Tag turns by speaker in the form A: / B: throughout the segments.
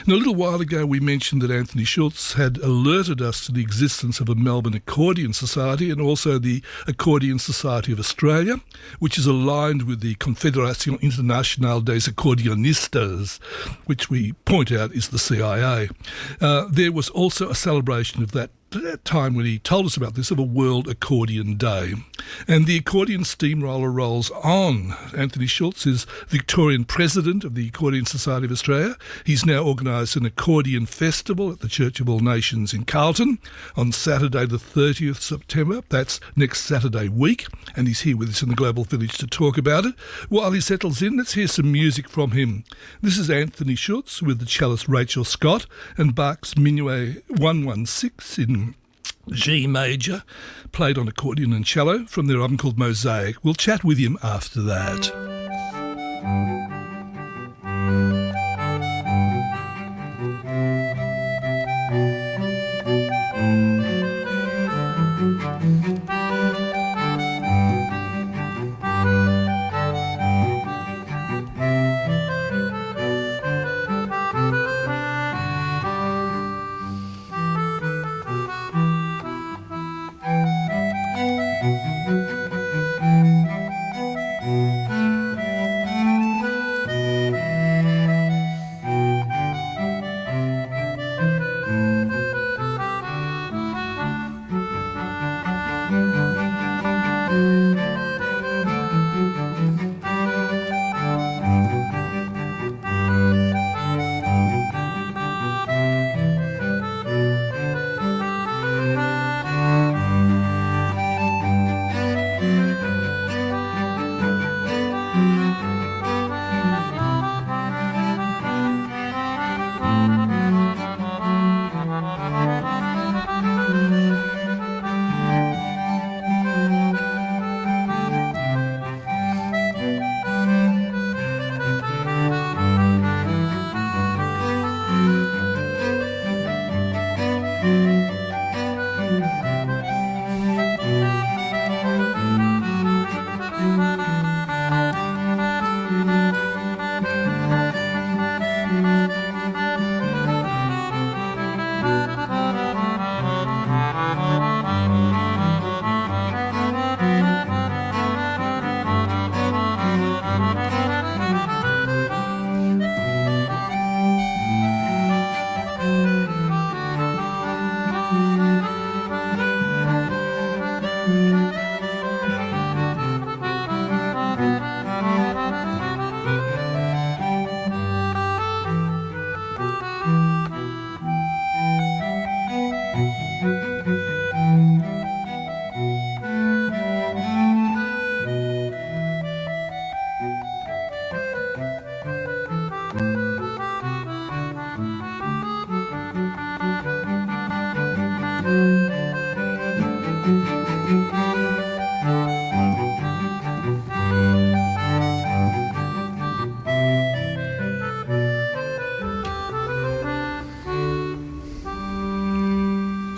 A: Now, a little while ago we mentioned that Anthony Schulz had alerted us to the existence of a Melbourne Accordion Society and also the Accordion Society of Australia, which is aligned with the Confederación Internacional des Accordionistas, which we point out is the CIA. There was also a celebration of that time when he told us about this, of a World Accordion Day. And the accordion steamroller rolls on. Anthony Schulz is Victorian President of the Accordion Society of Australia. He's now organised an accordion festival at the Church of All Nations in Carlton on Saturday the 30th September. That's next Saturday week. And he's here with us in the Global Village to talk about it. While he settles in, let's hear some music from him. This is Anthony Schulz with the cellist Rachel Scott and Bach's Minuet 116 in G major, played on accordion and cello from their album called Mosaic. We'll chat with him after that.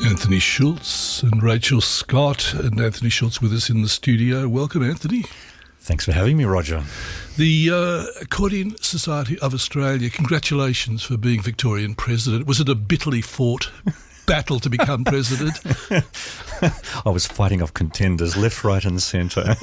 A: Anthony Schulz and Rachel Scott, and Anthony Schulz with us in the studio. Welcome, Anthony.
B: Thanks for having me, Roger.
A: The Accordion Society of Australia, congratulations for being Victorian President. Was it a bitterly fought battle to become president?
B: I was fighting off contenders left, right and centre.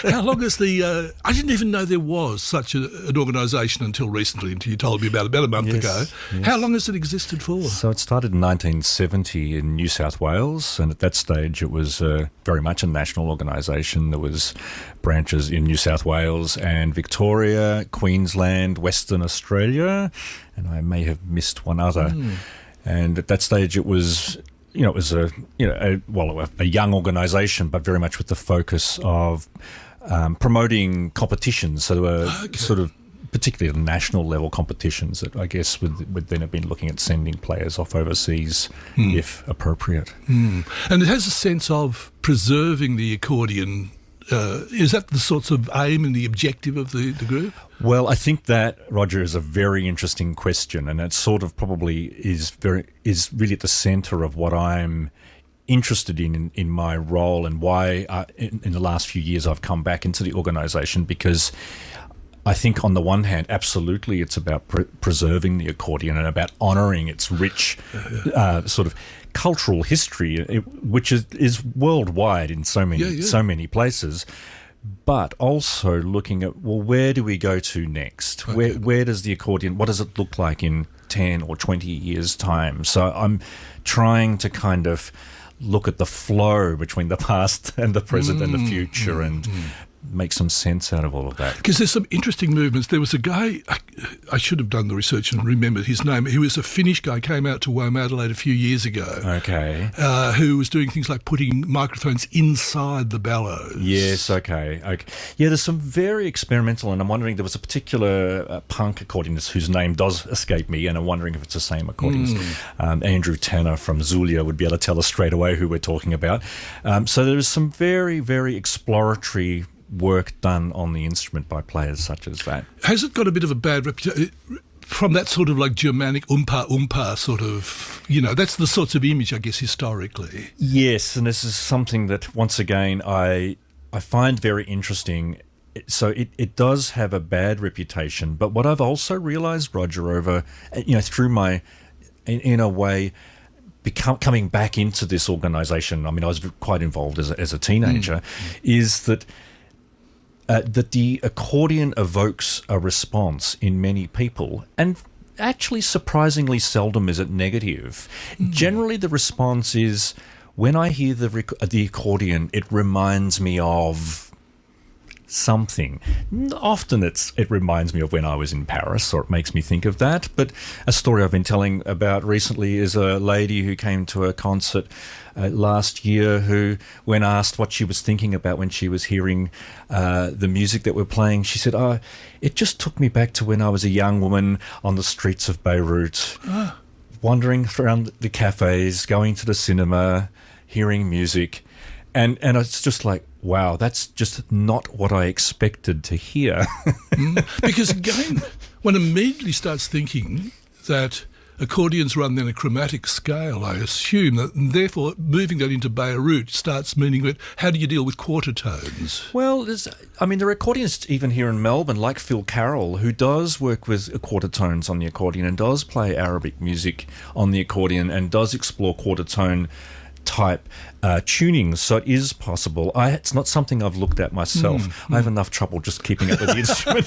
A: How long has the... I didn't even know there was such an organisation until recently, until you told me about a month ago. Yes. How long has it existed for?
B: So it started in 1970 in New South Wales, and at that stage it was very much a national organisation. There was branches in New South Wales and Victoria, Queensland, Western Australia, and I may have missed one other. And at that stage it was... it was a young organisation, but very much with the focus of promoting competitions. So there were sort of particularly the national level competitions that I guess would then have been looking at sending players off overseas if appropriate.
A: And it has a sense of preserving the accordion. Is that the sorts of aim and the objective of the group?
B: Well, I think that, Roger, is a very interesting question, and it sort of probably is really at the centre of what I'm interested in my role and why in the last few years I've come back into the organisation, because I think on the one hand, absolutely, it's about preserving the accordion and about honouring its rich sort of cultural history, which is worldwide in so many places. But also looking at, well, where do we go to next?
A: Okay.
B: Where does the accordion? What does it look like in 10 or 20 years' time? So I'm trying to kind of look at the flow between the past and the present and the future and make some sense out of all of that.
A: Because there's some interesting movements. There was a guy, I should have done the research and remembered his name. He was a Finnish guy, came out to Womadelaide a few years ago.
B: Okay.
A: Who was doing things like putting microphones inside the bellows.
B: Yes, okay. Yeah, there's some very experimental, and I'm wondering, there was a particular punk accordionist whose name does escape me, and I'm wondering if it's the same accordionist. Andrew Tanner from Zulia would be able to tell us straight away who we're talking about. So there's some very, very exploratory work done on the instrument by players such as that.
A: Has it got a bit of a bad reputation from that sort of like Germanic oompa sort of, that's the sorts of image, I guess, historically?
B: Yes, and this is something that, once again, I find very interesting. So it does have a bad reputation, but what I've also realised, Roger, over, through my, in a way, coming back into this organisation, I mean, I was quite involved as a teenager, is that the accordion evokes a response in many people, and actually surprisingly seldom is it negative. Generally, the response is, when I hear the accordion, it reminds me of something. Often it reminds me of when I was in Paris, or it makes me think of that. But a story I've been telling about recently is a lady who came to a concert last year who, when asked what she was thinking about when she was hearing the music that we're playing, she said, it just took me back to when I was a young woman on the streets of Beirut, wandering around the cafes, going to the cinema, hearing music. And it's just like, wow, that's just not what I expected to hear.
A: Because again, one immediately starts thinking that accordions run in a chromatic scale, I assume, and therefore moving that into Beirut starts meaning that how do you deal with quarter tones?
B: Well, there are accordionists even here in Melbourne, like Phil Carroll, who does work with quarter tones on the accordion and does play Arabic music on the accordion and does explore quarter tone type tunings, so it is possible. It's not something I've looked at myself. I have enough trouble just keeping up with the instrument.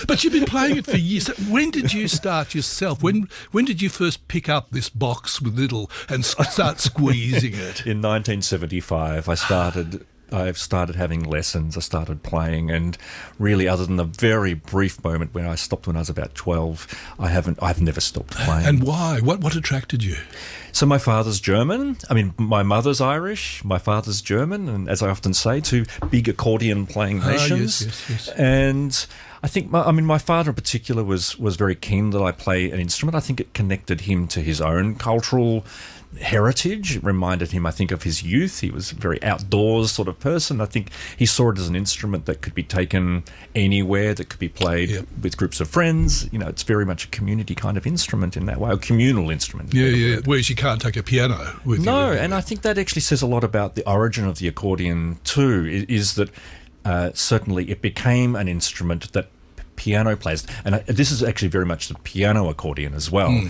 A: But you've been playing it for years. When did you start yourself? When did you first pick up this box with little and start squeezing it?
B: In 1975, I've started having lessons. I started playing, and really, other than the very brief moment when I stopped when I was about 12, I've never stopped playing.
A: And why? What attracted you?
B: So my father's German. My mother's Irish. My father's German, and as I often say, two big accordion-playing nations.
A: Yes.
B: And I think, my father in particular was very keen that I play an instrument. I think it connected him to his own cultural heritage. It reminded him, I think, of his youth. He was a very outdoors sort of person. I think he saw it as an instrument that could be taken anywhere, that could be played with groups of friends. It's very much a community kind of instrument in that way, a communal instrument.
A: Yeah. Whereas you can't take a piano with you.
B: No, and I think that actually says a lot about the origin of the accordion too, is that certainly it became an instrument that piano players, and this is actually very much the piano accordion as well,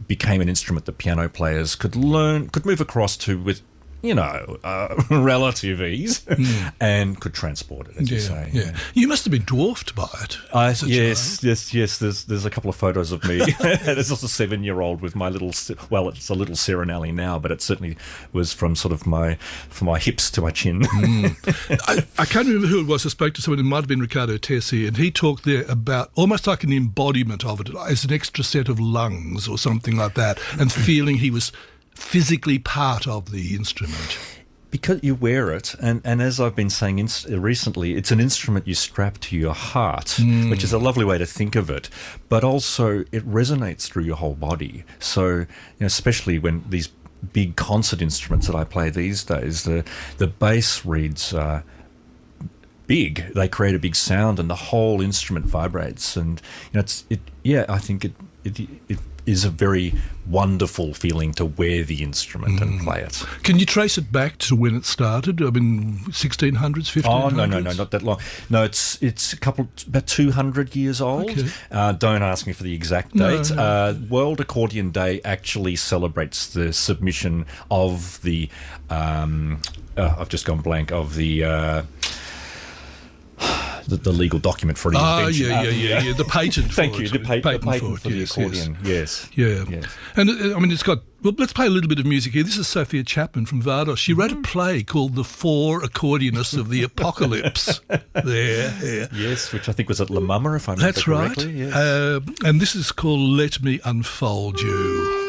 B: became an instrument that piano players could move across to with, relative ease, and could transport it, as you say.
A: Yeah. You must have been dwarfed by it.
B: Yes. There's a couple of photos of me. There's also a 7-year-old with my little, well, it's a little Serenelli now, but it certainly was from sort of from my hips to my chin.
A: I can't remember who it was. I spoke to someone, it might have been Riccardo Tessi, and he talked there about almost like an embodiment of it, as an extra set of lungs or something like that, and feeling he was physically part of the instrument.
B: Because you wear it, and as I've been saying recently, it's an instrument you strap to your heart, which is a lovely way to think of it, but also it resonates through your whole body. So, especially when these big concert instruments that I play these days, the bass reeds are big. They create a big sound, and the whole instrument vibrates. And I think it is a very wonderful feeling to wear the instrument and play it.
A: Can you trace it back to when it started? I mean, 1600s, 1500s?
B: Oh, no, not that long. No, it's about 200 years old.
A: Okay.
B: Don't ask me for the exact date. World Accordion Day actually celebrates the submission of the, I've just gone blank, of the legal document for the invention.
A: Yeah. The patent.
B: Thank you.
A: It.
B: The patent for the
A: yes,
B: accordion. Yes.
A: Yeah.
B: Yes.
A: And I mean, it's got. Well, let's play a little bit of music here. This is Sophia Chapman from Vardos. She wrote a play called "The Four Accordionists of the Apocalypse." There.
B: Yes, which I think was at La Mama, if I remember correctly.
A: That's
B: right.
A: Yes. And this is called "Let Me Unfold You."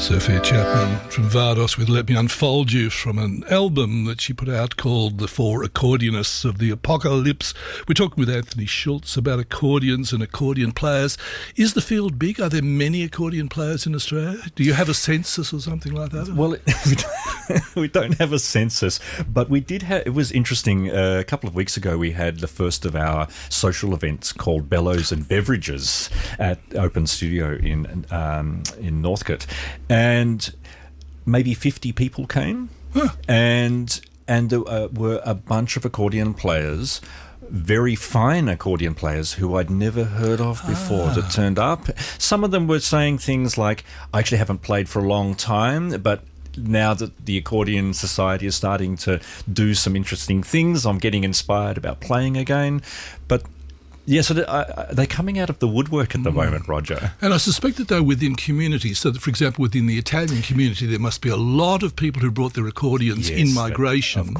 A: Sophia Chapman from Vardos with Let Me Unfold You from an album that she put out called The Four Accordionists of the Apocalypse. We're talking with Anthony Schulz about accordions and accordion players. Is the field big? Are there many accordion players in Australia? Do you have a census or something like that?
B: Well, we don't have a census, but we did have. It was interesting. A couple of weeks ago, we had the first of our social events called Bellows and Beverages at Open Studio in Northcote, and maybe 50 people came, and there were a bunch of accordion players. Very fine accordion players who I'd never heard of before that turned up. Some of them were saying things like, I actually haven't played for a long time, but now that the Accordion Society is starting to do some interesting things, I'm getting inspired about playing again. But yeah, so they're coming out of the woodwork at the moment, Roger.
A: And I suspect that they're within communities. So that, for example, within the Italian community, there must be a lot of people who brought their accordions in migration.
B: Of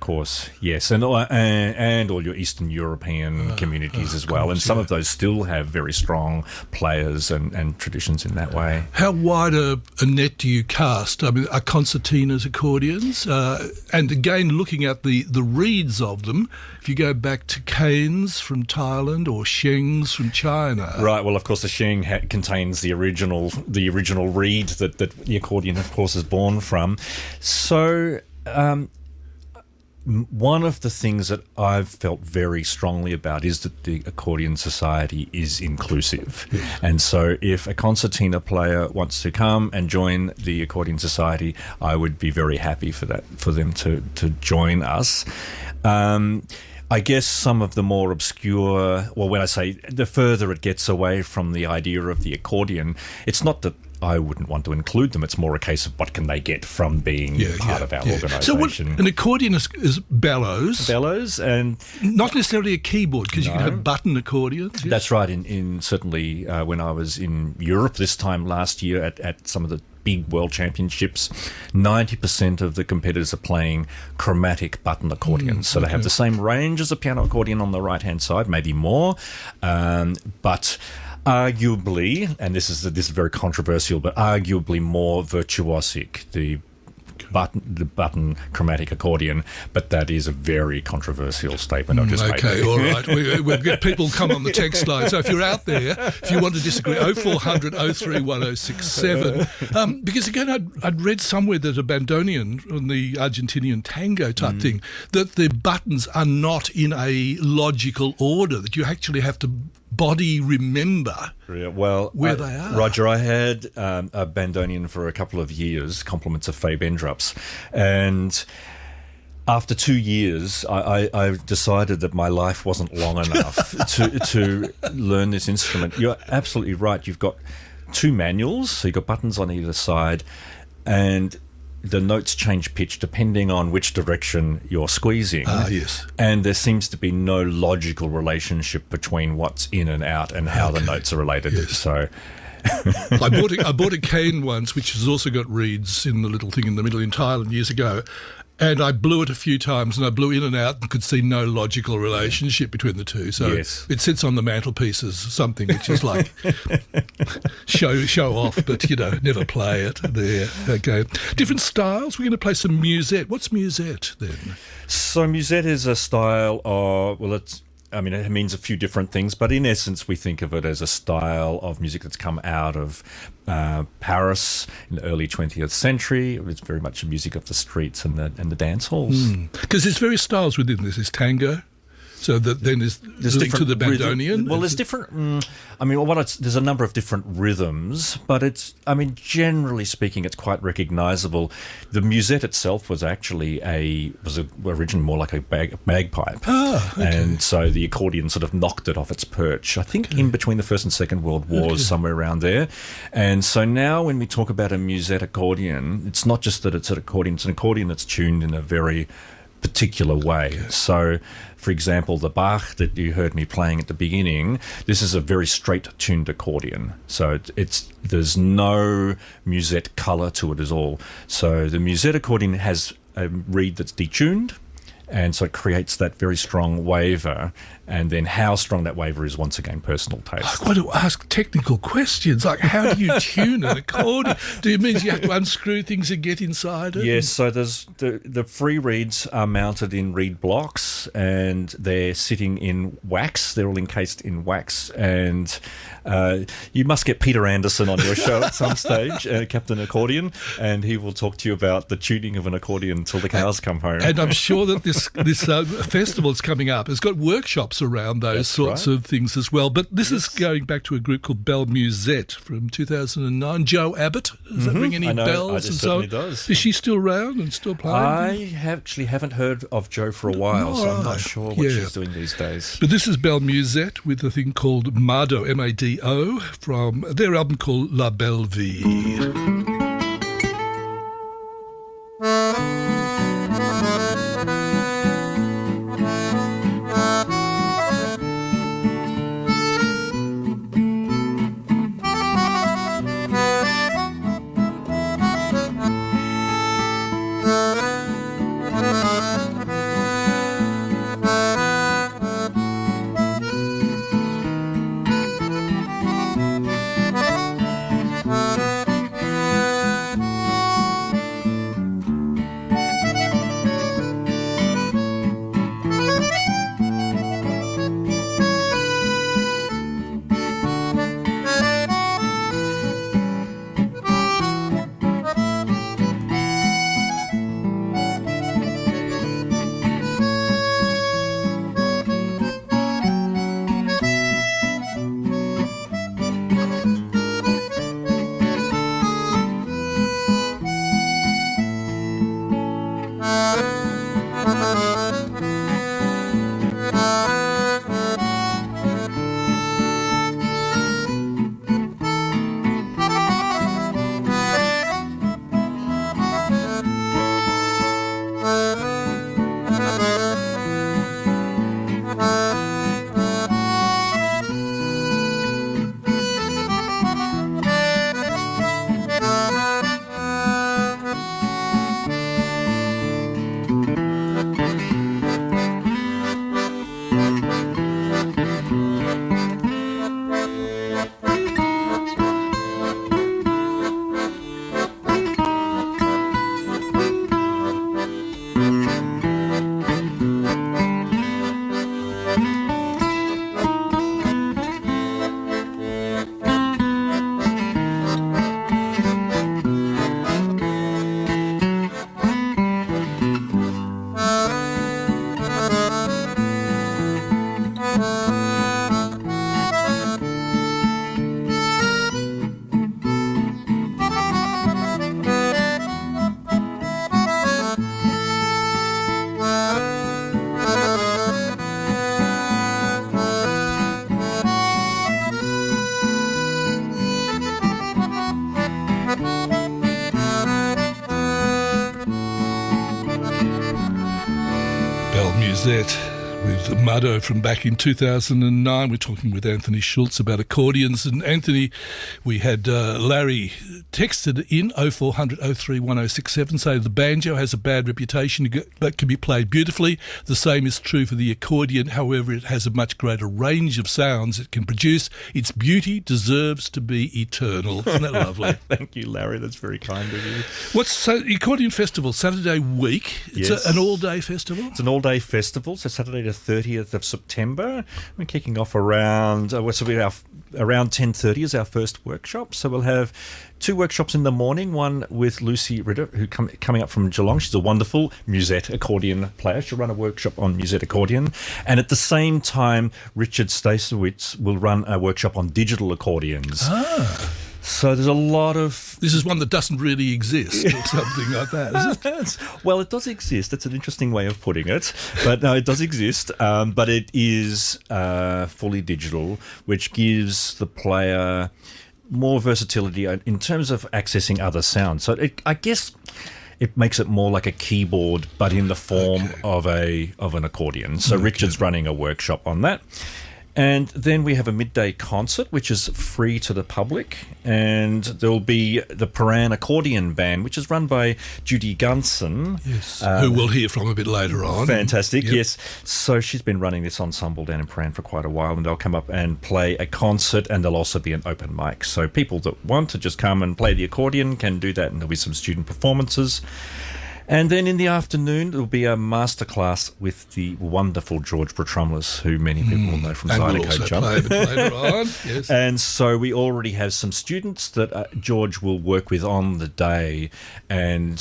B: course, yes. And all your Eastern European communities as well. And some of those still have very strong players and traditions in that way.
A: How wide a net do you cast? I mean, are concertinas accordions? And again, looking at the reeds of them, if you go back to canes from Thailand or shengs from China.
B: Right. Well, of course, the sheng contains the original reed that the accordion, of course, is born from. So, one of the things that I've felt very strongly about is that the Accordion Society is inclusive. Yes. And so if a concertina player wants to come and join the Accordion Society, I would be very happy for them to join us. I guess some of the more obscure, well, when I say the further it gets away from the idea of the accordion, it's not that I wouldn't want to include them. It's more a case of what can they get from being part of our organisation.
A: So an accordion is bellows.
B: Bellows, and
A: not necessarily a keyboard, because you can have button accordions. Yes?
B: That's right. In certainly when I was in Europe this time last year at some of the big world championships, 90% of the competitors are playing chromatic button accordions. So they have the same range as a piano accordion on the right-hand side, maybe more, but arguably, and this is very controversial, but arguably more virtuosic. The button chromatic accordion, but that is a very controversial statement I've just made.
A: Okay, all right. We'll get people come on the text line. So if you're out there, if you want to disagree, 0400 03 1067. Because again, I'd read somewhere that a bandoneon on the Argentinian tango type thing, that the buttons are not in a logical order, that you actually have to body remember where they are.
B: Roger, I had a bandoneon for a couple of years, compliments of Faye Bendrups, and after 2 years, I decided that my life wasn't long enough to learn this instrument. You're absolutely right. You've got 2 manuals, so you've got buttons on either side, and the notes change pitch depending on which direction you're squeezing.
A: Yes.
B: And there seems to be no logical relationship between what's in and out and how the notes are related.
A: Yes.
B: So
A: I bought a cane once, which has also got reeds in the little thing in the middle in Thailand years ago. And I blew it a few times, and I blew in and out and could see no logical relationship between the two. So it sits on the mantelpiece as something which is like show off, but, never play it there. Okay. Different styles. We're going to play some musette. What's musette then?
B: So musette is a style of, it means a few different things, but in essence, we think of it as a style of music that's come out of Paris in the early 20th century. It's very much music of the streets and the dance halls.
A: Because there's various styles within this. There's tango, so that then there's linked to the bandoneon.
B: Well, there's different. There's a number of different rhythms, but generally speaking, it's quite recognisable. The musette itself was actually originally more like a bagpipe, and so the accordion sort of knocked it off its perch. I think in between the First and Second World Wars, somewhere around there. And so now, when we talk about a musette accordion, it's not just that it's an accordion; it's an accordion that's tuned in a very particular way. So, for example, the Bach that you heard me playing at the beginning, this is a very straight tuned accordion. So there's no musette colour to it at all. So the musette accordion has a reed that's detuned, and so it creates that very strong waver. And then how strong that waver is, once again, personal taste.
A: I want to ask technical questions, like how do you tune an accordion? Do it mean you have to unscrew things and get inside it?
B: Yes, so there's the free reeds are mounted in reed blocks, and they're sitting in wax. They're all encased in wax. And you must get Peter Anderson on your show at some stage, Captain Accordion, and he will talk to you about the tuning of an accordion until the cows come home.
A: And I'm sure that this festival is coming up. It's got workshops around those sorts of things as well. But this is going back to a group called Belle Musette from 2009. Joe Abbott, does that ring any bells?
B: It certainly does.
A: Is she still around and still playing?
B: I actually haven't heard of Joe for a while, so I'm not sure what she's doing these days.
A: But this is Belle Musette with a thing called Mado, M-A-D-O, from their album called La Belle Vie. Musette with Muddo from back in 2009. We're talking with Anthony Schulz about accordions. And Anthony, we had Larry texted in 0400 03 1067 saying the banjo has a bad reputation but can be played beautifully. The same is true for the accordion. However, it has a much greater range of sounds it can produce. Its beauty deserves to be eternal. Isn't that lovely?
B: Thank you, Larry. That's very kind of you.
A: What's the Accordion Festival? Saturday week. It's
B: Yes.
A: an all-day festival?
B: It's an all-day festival, so Saturday the 30th of September. We're kicking off around around 10:30 is our first workshop. So we'll have two workshops in the morning, one with Lucy Ritter, who coming up from Geelong. She's a wonderful musette accordion player. She'll run a workshop on musette accordion. And at the same time, Richard Stasowitz will run a workshop on digital accordions.
A: Ah.
B: So there's a lot of...
A: This is one that doesn't really exist or something like that, is it?
B: Well, it does exist. That's an interesting way of putting it. But no, it does exist. But it is fully digital, which gives the player more versatility in terms of accessing other sounds. So I guess it makes it more like a keyboard, but in the form of an accordion. So Richard's running a workshop on that. And then we have a midday concert, which is free to the public. And there'll be the Paran Accordion Band, which is run by Judy Gunson.
A: Yes, who we'll hear from a bit later on.
B: Fantastic,
A: Yep.
B: yes. So she's been running this ensemble down in Paran for quite a while, and they'll come up and play a concert, and there'll also be an open mic. So people that want to just come and play the accordion can do that, and there'll be some student performances. And then in the afternoon, there'll be a masterclass with the wonderful George Petrumlis, who many people will know from Zydeco Jump.
A: Play a bit later on. Yes.
B: And so we already have some students that George will work with on the day. And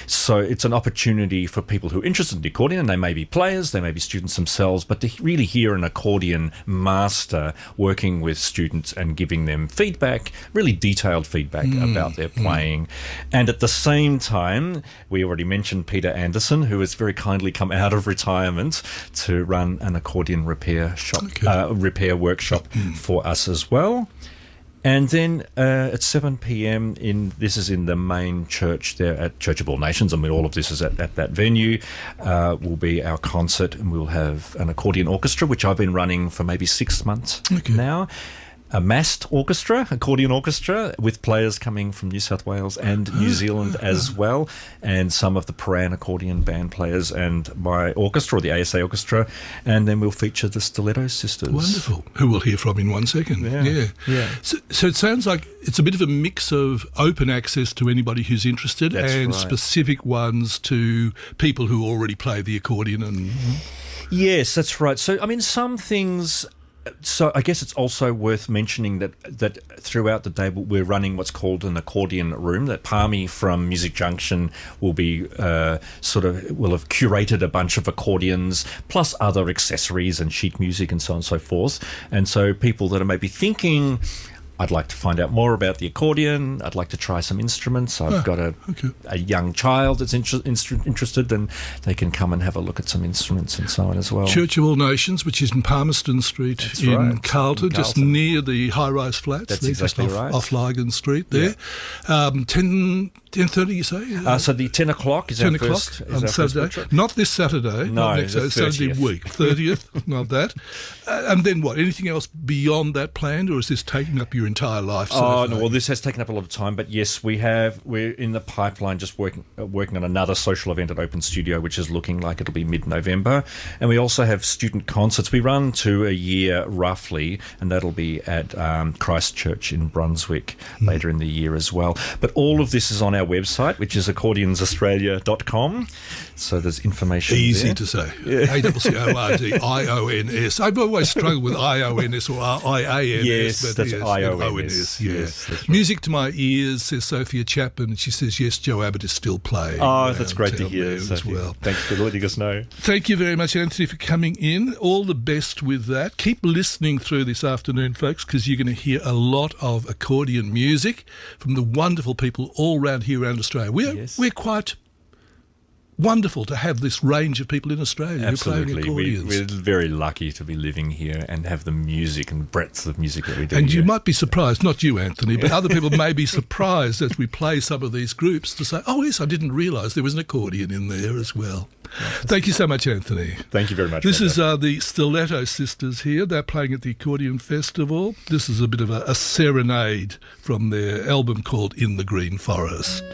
B: so it's an opportunity for people who are interested in the accordion, and they may be players, they may be students themselves, but to really hear an accordion master working with students and giving them feedback, really detailed feedback about their playing. And at the same time, we already mentioned Peter Anderson, who has very kindly come out of retirement to run an accordion repair workshop for us as well. And then at 7 p.m, this is in the main church there at Church of All Nations. I mean, all of this is at that venue, will be our concert, and we'll have an accordion orchestra, which I've been running for maybe 6 months now. A massed orchestra, accordion orchestra, with players coming from New South Wales and New Zealand as well, and some of the Paran Accordion Band players and my orchestra, or the ASA orchestra, and then we'll feature the Stiletto Sisters.
A: Wonderful, who we'll hear from in 1 second. Yeah. So it sounds like it's a bit of a mix of open access to anybody who's interested.
B: That's
A: and
B: right.
A: Specific ones to people who already play the accordion. And
B: Yes, that's right. So, I mean, some things... So I guess it's also worth mentioning that throughout the day we're running what's called an accordion room. That Palmy from Music Junction will be will have curated a bunch of accordions plus other accessories and sheet music and so on and so forth. And so people that are maybe thinking, I'd like to find out more about the accordion, I'd like to try some instruments, I've got a young child that's interested, then they can come and have a look at some instruments and so on as well.
A: Church of All Nations, which is in Palmerston Street Carlton, just near the high-rise flats.
B: That's
A: there,
B: exactly
A: just
B: right.
A: off Lygon Street there. 10:30, you say?
B: So the 10 o'clock is
A: 10
B: our
A: o'clock
B: first
A: on Saturday. Not this Saturday.
B: No,
A: not next
B: the
A: Saturday
B: 30th.
A: week. 30th, not that. And then what? Anything else beyond that planned, or is this taking up your entire life?
B: No. Well, this has taken up a lot of time, but yes, we're in the pipeline just working on another social event at Open Studio, which is looking like it'll be mid-November. And we also have student concerts. We run 2 a year roughly, and that'll be at Christchurch in Brunswick later in the year as well. But all of this is on our website, which is accordionsaustralia.com. So there's information
A: Easy
B: there.
A: to say. ACCORDIONS. I've always struggled with IONS or IANS.
B: Yes,
A: but
B: that's IONS.
A: Yes.
B: That's right.
A: Music to my ears, says Sophia Chapman. And she says, yes, Joe Abbott is still playing.
B: Oh, that's great to
A: down
B: hear.
A: there as
B: Sophie.
A: well.
B: Thanks for letting us know.
A: Thank you very much, Anthony, for coming in. All the best with that. Keep listening through this afternoon, folks, because you're going to hear a lot of accordion music from the wonderful people all around here around Australia. We're quite wonderful to have this range of people in Australia who play
B: Absolutely.
A: accordions.
B: We're very lucky to be living here and have the music and breadth of music that we do
A: And
B: here.
A: you might be surprised, not you, Anthony, but other people may be surprised as we play some of these groups to say, oh, yes, I didn't realise there was an accordion in there as well. Thank you so much, Anthony.
B: Thank you very much.
A: This is
B: Brenda.
A: the Stiletto Sisters here. They're playing at the Accordion Festival. This is a bit of a serenade from their album called In the Green Forest.